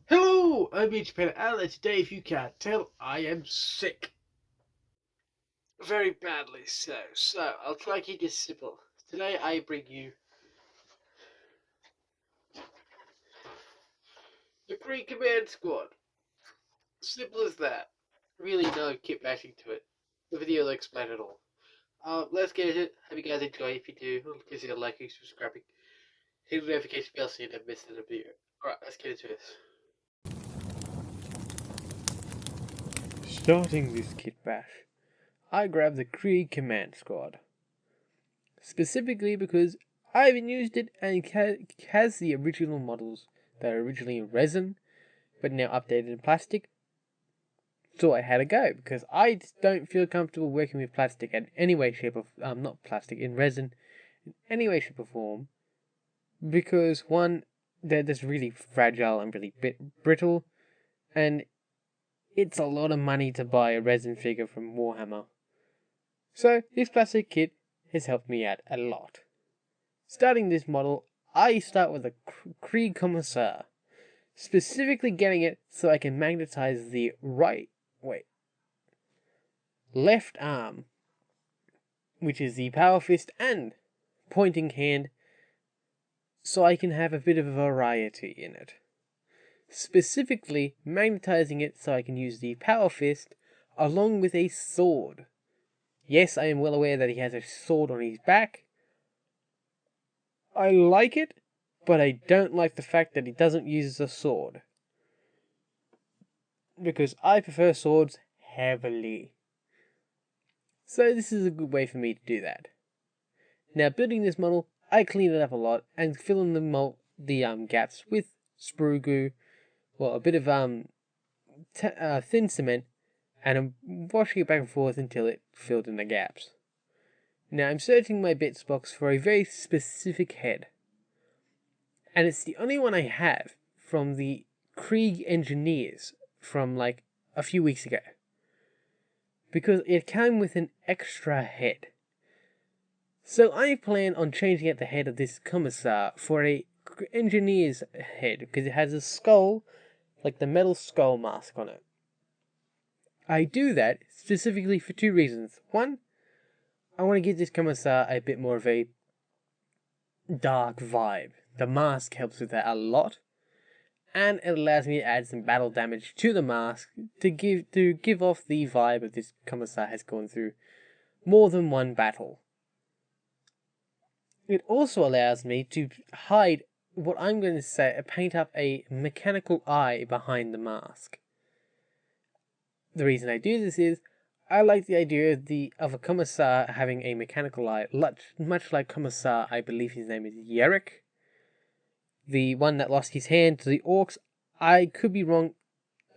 Hello, I'm Japan, and today, if you can't tell, I am sick. Very badly so. So, I'll try to keep this simple. Today, I bring you the Krieg Command Squad. Simple as that. Really no kit bashing to it. The video will explain it all. Let's get into it. Hope you guys enjoy. If you do, consider liking, subscribing, hit the notification bell so you never miss another video. Alright, let's get into this. Starting this kitbash, I grabbed the Krieg Command Squad. Specifically because I haven't used it and it has the original models that are originally in resin, but now updated in plastic. So I had to go because I don't feel comfortable working with plastic in any way, shape, or not plastic in resin, in any way, shape, or form. Because one, they're just really fragile and really brittle, and it's a lot of money to buy a resin figure from Warhammer. So this plastic kit has helped me out a lot. Starting this model, I start with a Krieg Commissar, specifically getting it so I can magnetize the left arm, which is the power fist and pointing hand, so I can have a bit of a variety in it. Specifically magnetizing it so I can use the power fist along with a sword. Yes, I am well aware that he has a sword on his back. I like it, but I don't like the fact that he doesn't use a sword. Because I prefer swords heavily. So this is a good way for me to do that. Now building this model, I clean it up a lot and fill in the gaps with sprue goo, well, a bit of thin cement, and I'm washing it back and forth until it filled in the gaps. Now I'm searching my bits box for a very specific head, and it's the only one I have from the Krieg Engineers from like a few weeks ago, because it came with an extra head. So I plan on changing out the head of this Commissar for a Engineer's head, because it has a skull, like the metal skull mask on it. I do that specifically for two reasons. One, I want to give this Commissar a bit more of a dark vibe. The mask helps with that a lot, and it allows me to add some battle damage to the mask to give off the vibe of this Commissar has gone through more than one battle. It also allows me to hide what I'm going to say, paint up a mechanical eye behind the mask. The reason I do this is I like the idea of a Commissar having a mechanical eye, much like Commissar, I believe his name is Yerrick, the one that lost his hand to the orcs. I could be wrong,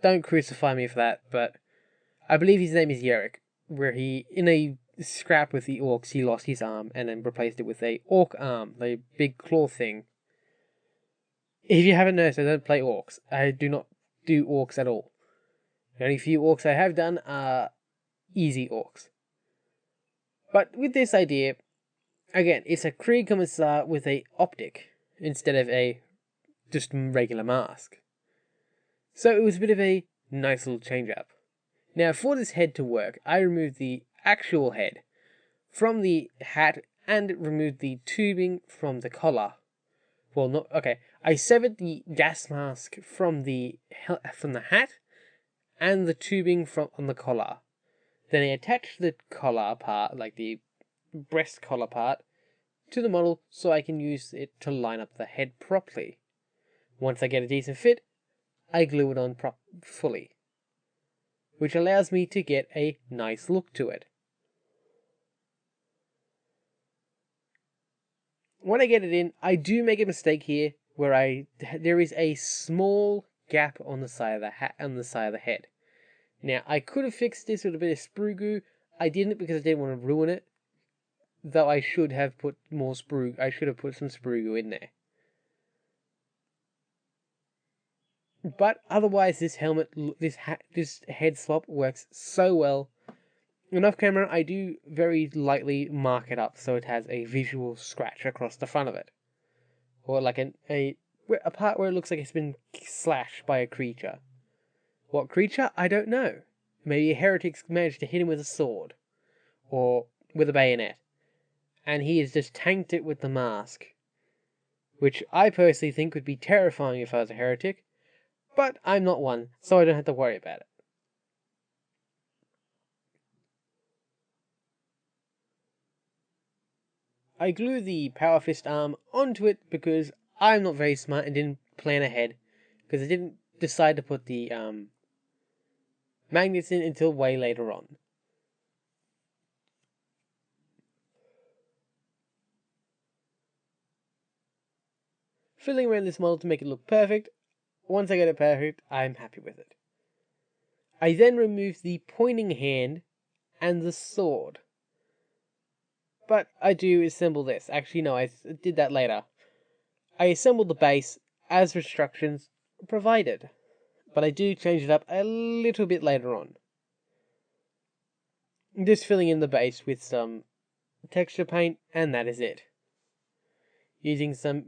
don't crucify me for that, but I believe his name is Yerrick, where he, in a scrap with the orcs, he lost his arm and then replaced it with a orc arm, the big claw thing. If you haven't noticed, I don't play orcs. I do not do orcs at all. The only few orcs I have done are easy orcs. But with this idea, again, it's a Krieg Commissar with a optic instead of a just regular mask. So it was a bit of a nice little change up. Now for this head to work, I removed the actual head from the hat and removed the tubing from the collar. Well, not okay. I severed the gas mask from the hat and the tubing on the collar. Then I attached the collar part, like the breast collar part, to the model so I can use it to line up the head properly. Once I get a decent fit, I glue it on fully, which allows me to get a nice look to it. When I get it in, I do make a mistake here where there is a small gap on the side of the head. Now I could have fixed this with a bit of sprue goo. I didn't because I didn't want to ruin it. Though I should have put more sprue. I should have put some sprue goo in there. But otherwise, this head swap works so well. And off camera, I do very lightly mark it up so it has a visual scratch across the front of it, or like a a part where it looks like it's been slashed by a creature. What creature? I don't know. Maybe a heretic's managed to hit him with a sword, or with a bayonet, and he has just tanked it with the mask, which I personally think would be terrifying if I was a heretic, but I'm not one, so I don't have to worry about it. I glue the Power Fist arm onto it because I'm not very smart and didn't plan ahead, because I didn't decide to put the magnets in until way later on. Filling around this model to make it look perfect. Once I get it perfect, I'm happy with it. I then remove the pointing hand and the sword. But I do assemble this. Actually, no, I did that later. I assembled the base as instructions provided, but I do change it up a little bit later on. Just filling in the base with some texture paint, and that is it. Using some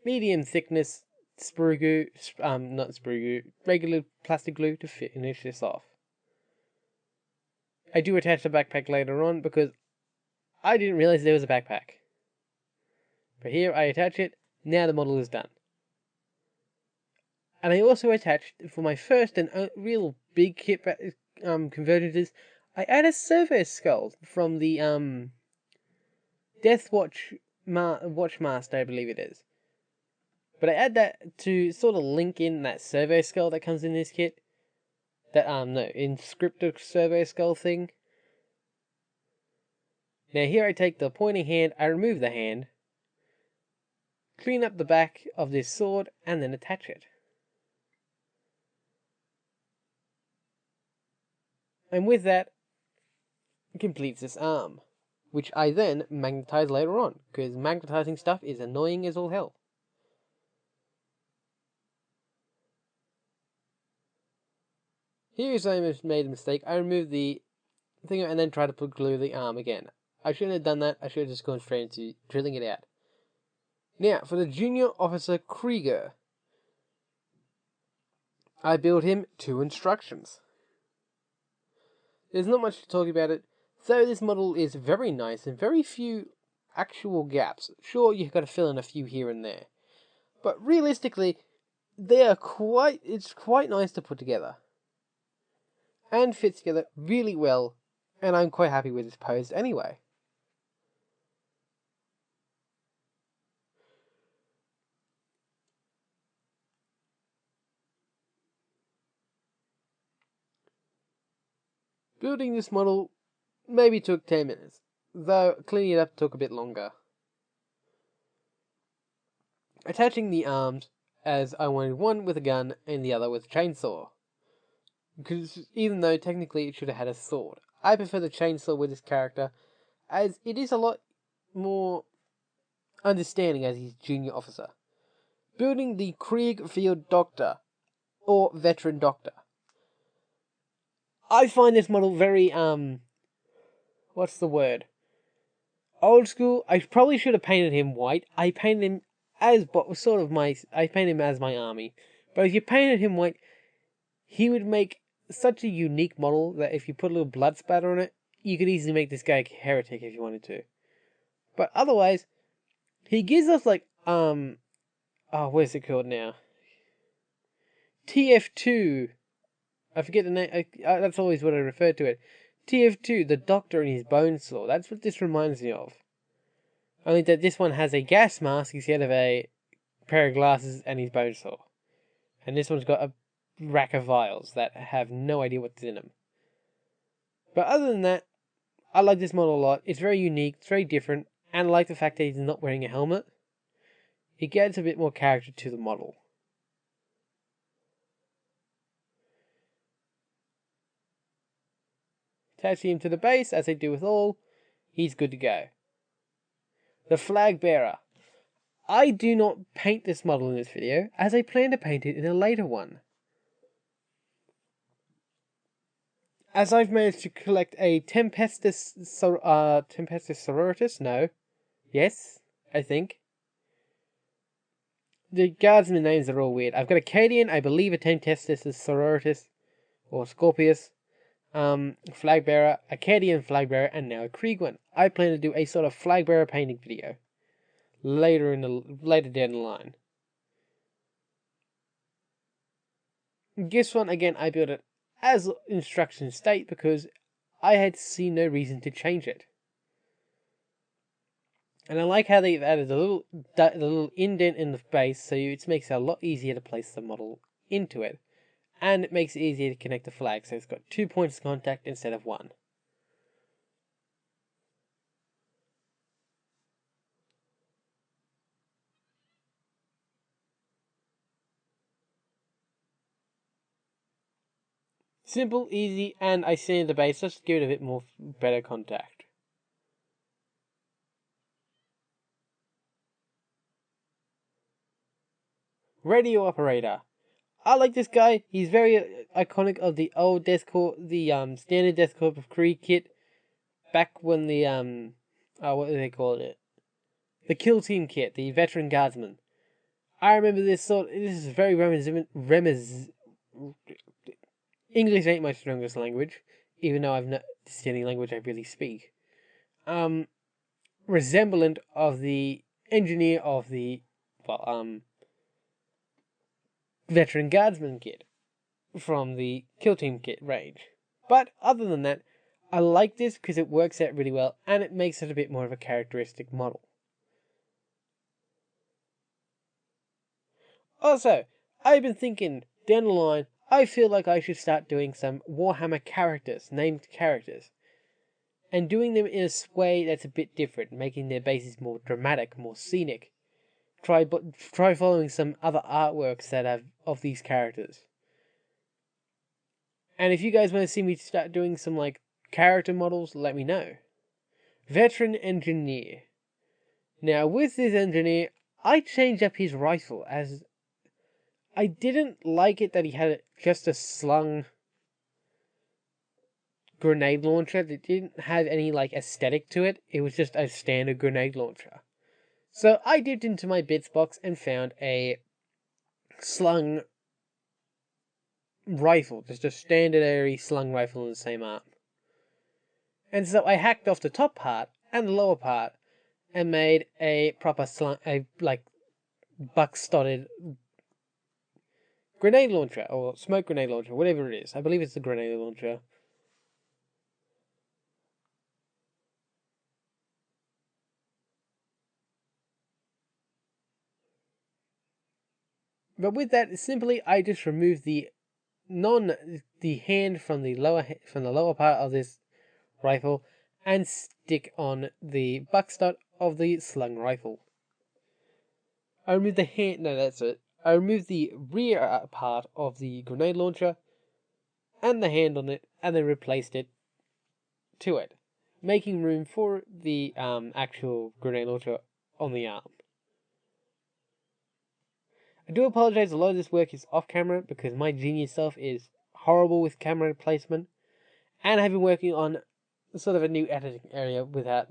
medium thickness sprue glue, not sprue glue, regular plastic glue to finish this off. I do attach the backpack later on because I didn't realize there was a backpack. But here I attach it, now the model is done. And I also attached, for my first and real big kit convergences, I added Survey Skull from the Death Watchmaster, I believe it is. But I add that to sort of link in that Survey Skull that comes in this kit. That, Inscriptor Survey Skull thing. Now here I take the pointing hand, I remove the hand, clean up the back of this sword, and then attach it. And with that, it completes this arm, which I then magnetize later on, because magnetizing stuff is annoying as all hell. Here is I made a mistake. I removed the thing and then tried to glue the arm again. I shouldn't have done that. I should have just gone straight into drilling it out. Now, for the junior officer Krieger, I built him 2 instructions. There's not much to talk about it, though this model is very nice and very few actual gaps. Sure, you've got to fill in a few here and there, but realistically, it's quite nice to put together. And fits together really well, and I'm quite happy with this pose anyway. Building this model maybe took 10 minutes, though cleaning it up took a bit longer. Attaching the arms, as I wanted one with a gun and the other with a chainsaw. Because even though technically it should have had a sword, I prefer the chainsaw with this character, as it is a lot more understanding as his junior officer. Building the Krieg Field Doctor, or Veteran Doctor. I find this model very, what's the word? Old school. I probably should have painted him white. I painted him as, I painted him as my army. But if you painted him white, he would make such a unique model that if you put a little blood spatter on it, you could easily make this guy a heretic if you wanted to. But otherwise, he gives us what's it called now? TF2. I forget the name. That's always what I refer to it. TF2, the Doctor and his bone saw. That's what this reminds me of. Only that this one has a gas mask instead of a pair of glasses and his bone saw. And this one's got a rack of vials that have no idea what's in them. But other than that, I like this model a lot. It's very unique, it's very different, and I like the fact that he's not wearing a helmet. It adds a bit more character to the model. Attaching him to the base, as I do with all, he's good to go. The Flag Bearer. I do not paint this model in this video, as I plan to paint it in a later one. As I've managed to collect a Tempestus Sororitas, no. Yes, I think. the guardsmen names are all weird. I've got Acadian, I believe a Tempestus is Sororitas, or Scorpius, flag bearer, Acadian flag bearer, and now a Krieg one. I plan to do a sort of flag bearer painting video later down the line. This one again, I built it as instructions state because I had seen no reason to change it. And I like how they've added the little indent in the base, so it makes it a lot easier to place the model into it. And it makes it easier to connect the flag, so it's got 2 points of contact instead of 1. Simple, easy, and I sanded the base just to give it a bit more better contact. Radio operator. I like this guy. He's very iconic of the old death corps, the standard death corps of Krieg kit. Back when the what do they call it? The kill team kit, the veteran guardsman. I remember this is very English ain't my strongest language, even though I've not the only language I really speak. Resemblant of the engineer of the veteran guardsman kit from the kill team kit range. But other than that, I like this because it works out really well and it makes it a bit more of a characteristic model. Also, I've been thinking down the line, I feel like I should start doing some Warhammer characters, named characters, and doing them in a way that's a bit different, making their bases more dramatic, more scenic. Try following some other artworks that have of these characters. And if you guys want to see me start doing some like character models, let me know. Veteran engineer. Now with this engineer, I changed up his rifle as I didn't like it that he had just a slung grenade launcher that didn't have any like aesthetic to it. It was just a standard grenade launcher. So I dipped into my bits box and found a slung rifle, just a standard slung rifle in the same arm. And so I hacked off the top part and the lower part and made a proper buck-studded grenade launcher, or smoke grenade launcher, whatever it is. I believe it's the grenade launcher. But with that, simply I just removed the hand from the lower part of this rifle and stick on the buckshot of the slung rifle. I removed the hand. No, that's it. I removed the rear part of the grenade launcher and the hand on it, and then replaced it to it, making room for the actual grenade launcher on the arm. I do apologize, a lot of this work is off camera because my genius self is horrible with camera placement, and I've been working on sort of a new editing area without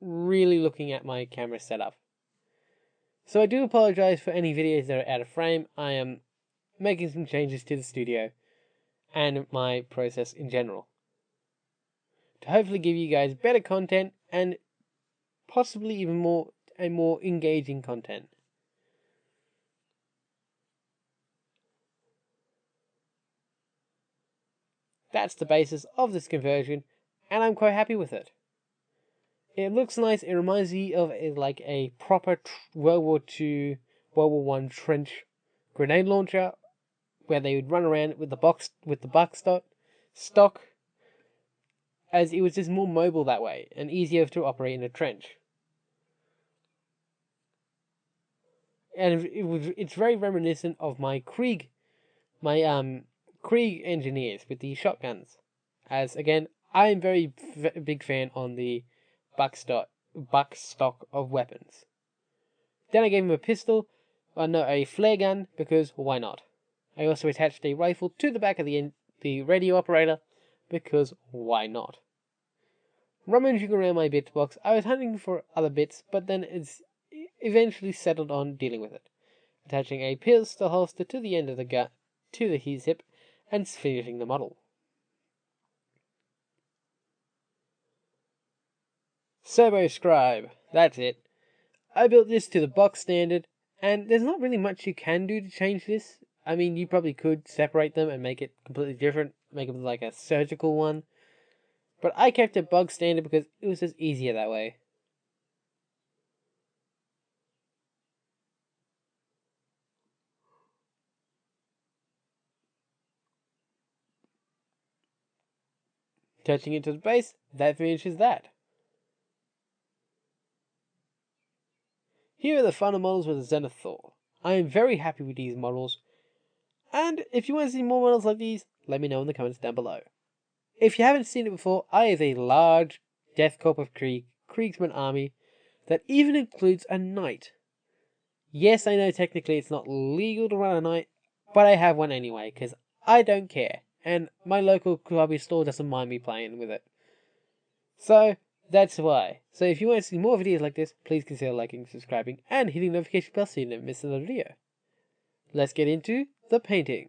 really looking at my camera setup. So I do apologize for any videos that are out of frame. I am making some changes to the studio and my process in general to hopefully give you guys better content and possibly even more engaging content. That's the basis of this conversion, and I'm quite happy with it. It looks nice. It reminds me of a proper World War II, World War I trench grenade launcher, where they would run around with the buckshot stock, as it was just more mobile that way and easier to operate in a trench. And it's very reminiscent of my Krieg engineers with the shotguns, as again I am very big fan on the buckstock of weapons. Then I gave him a pistol, a flare gun, because why not? I also attached a rifle to the back of the radio operator, because why not? Rummaging around my bits box, I was hunting for other bits, but then it's eventually settled on dealing with it. attaching a pistol holster to the end of the gun to his hip, and finishing the model. Servo Scribe, that's it. I built this to the box standard, and there's not really much you can do to change this. I mean, you probably could separate them and make it completely different, make it like a surgical one. But I kept it box standard because it was just easier that way. Touching it to the base, that finishes that. Here are the final models with the Zenith Thor. I am very happy with these models, and if you want to see more models like these, let me know in the comments down below. If you haven't seen it before, I have a large Death Corp of Kriegsman army that even includes a knight. Yes, I know technically it's not legal to run a knight, but I have one anyway, because I don't care, and my local hobby store doesn't mind me playing with it. So, that's why. So if you want to see more videos like this, please consider liking, subscribing, and hitting the notification bell so you don't miss another video. Let's get into the painting.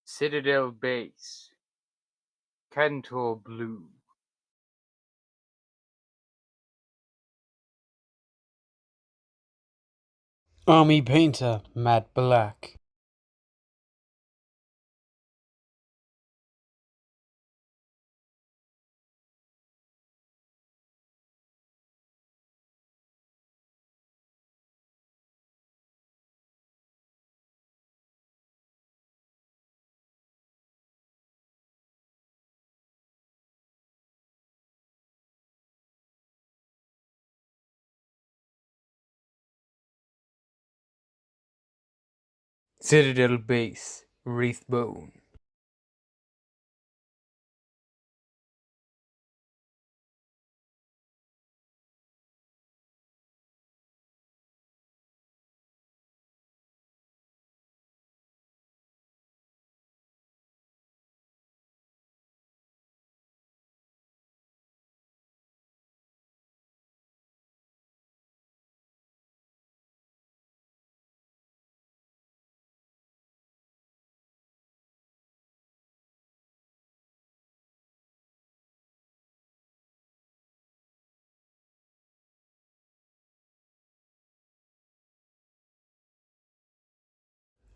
Citadel Base, Cantor Blue. Army Painter, Matte Black. Citadel Base, Wraithbone.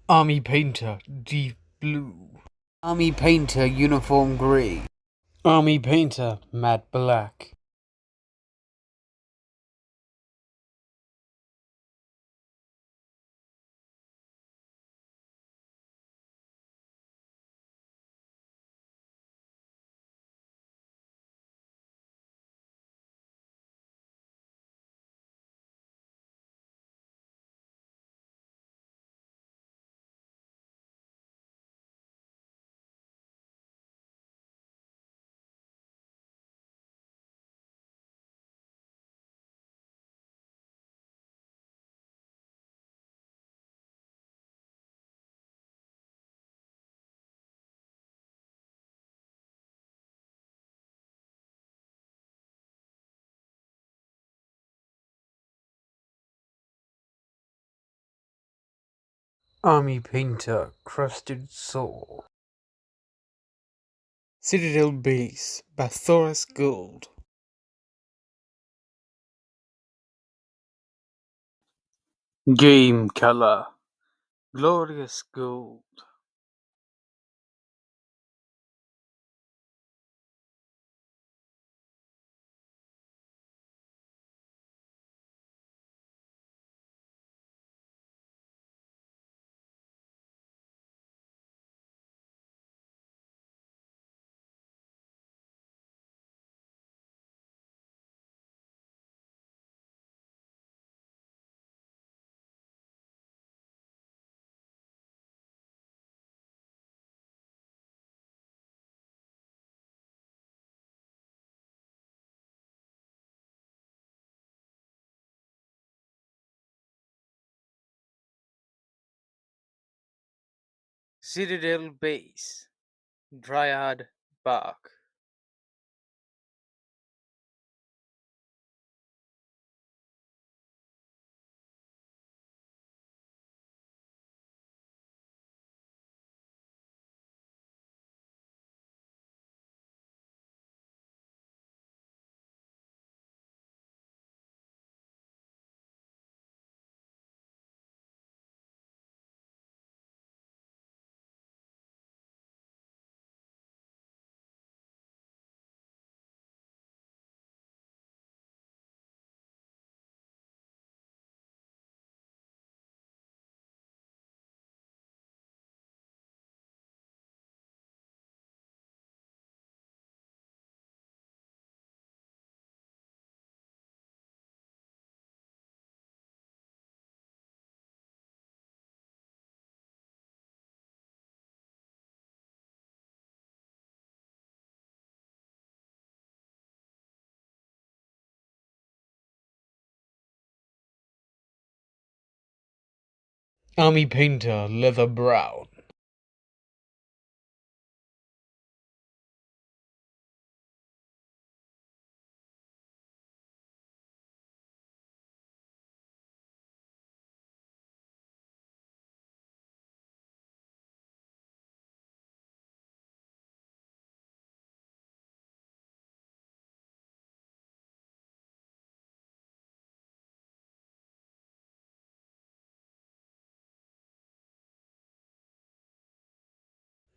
Army Painter, Deep Blue. Army Painter, Uniform Grey. Army Painter, Matte Black. Army Painter, Crusted Soul. Citadel Base, Bathoras Gold. Game Color, Glorious Gold. Citadel Base. Dryad Bark. Army Painter, leather brown.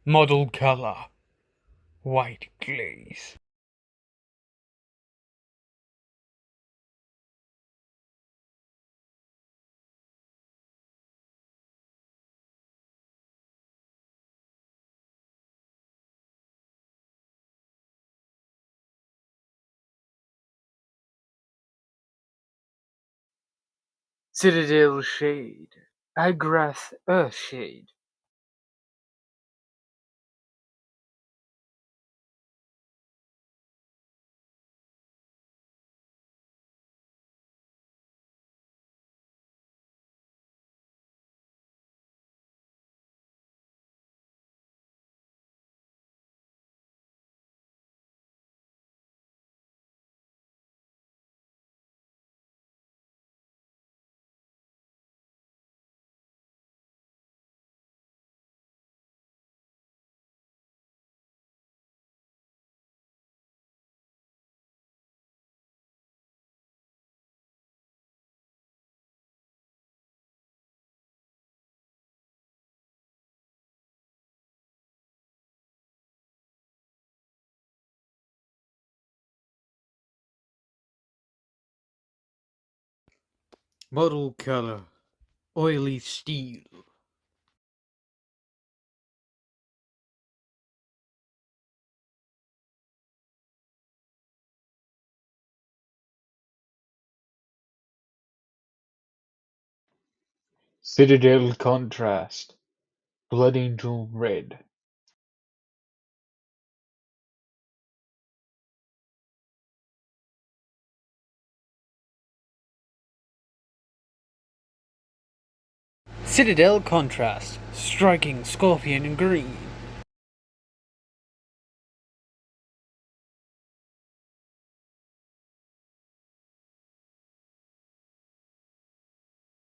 Model color, white glaze. Citadel Shade. Agrath Earthshade. Model color. Oily steel. Citadel Contrast. Blood Angel Red. Citadel Contrast, striking scorpion green.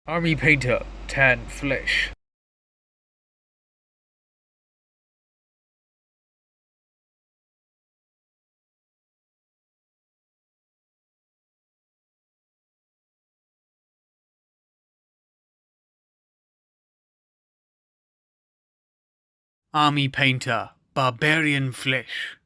Army Painter, tan flesh. Army Painter, barbarian flesh.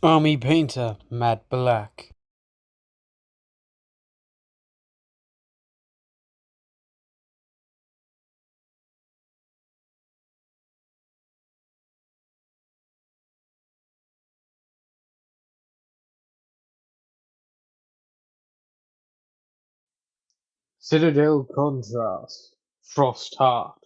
Army Painter, matte black. Citadel Contrast. Frost Heart.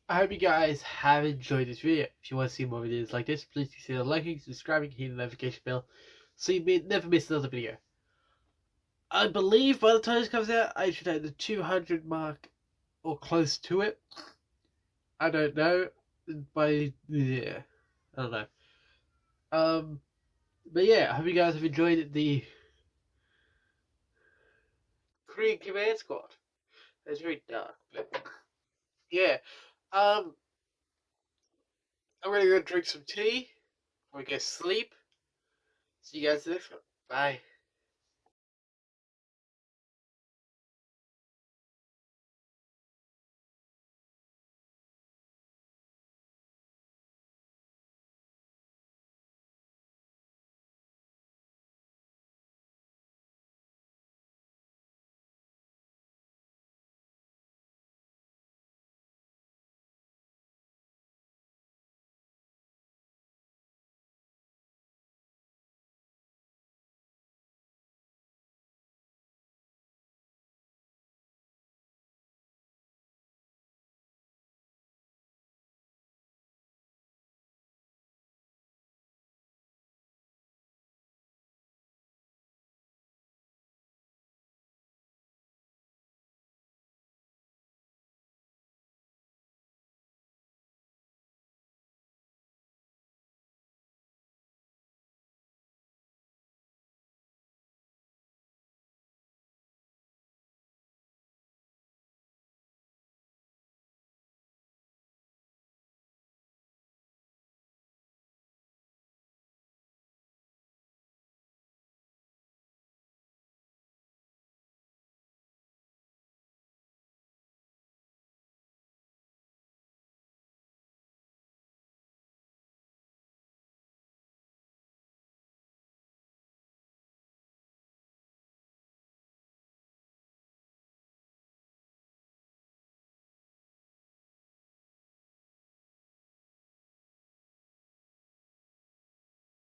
I hope you guys have enjoyed this video. If you want to see more videos like this, please consider liking, subscribing, and hitting the notification bell so you never miss another video. I believe by the time this comes out, I should hit the 200 mark or close to it. I don't know. I don't know. But yeah, I hope you guys have enjoyed the Krieg Command Squad. It's very dark, but yeah. I'm gonna go drink some tea. I'm gonna go sleep. See you guys next one. Bye.